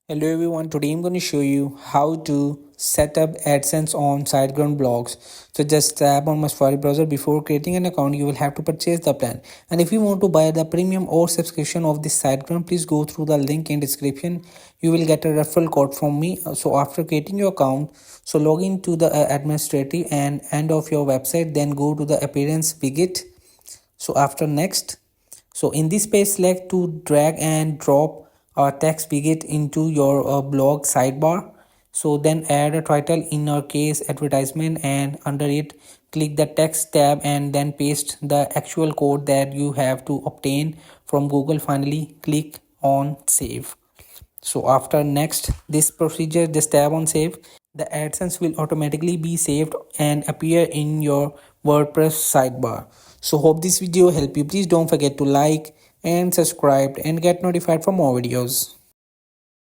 Hello everyone, today I'm going to show you how to set up AdSense on SiteGround blogs. So just tap on my Safari browser. Before creating an account, you will have to purchase the plan. And if you want to buy the premium or subscription of this SiteGround, please go through the link in description. You will get a referral code from me. So after creating your account, so log into the administrative and end of your website, then go to the appearance widget. So after next, so in this page, select to drag and drop a text widget into your blog sidebar. So then add a title, in our case advertisement, and under it click the text tab and then paste the actual code that you have to obtain from Google. Finally click on save. So after next this procedure, just tap on save. The AdSense will automatically be saved and appear in your WordPress sidebar. So hope this video helped you. Please don't forget to like and subscribe and get notified for more videos.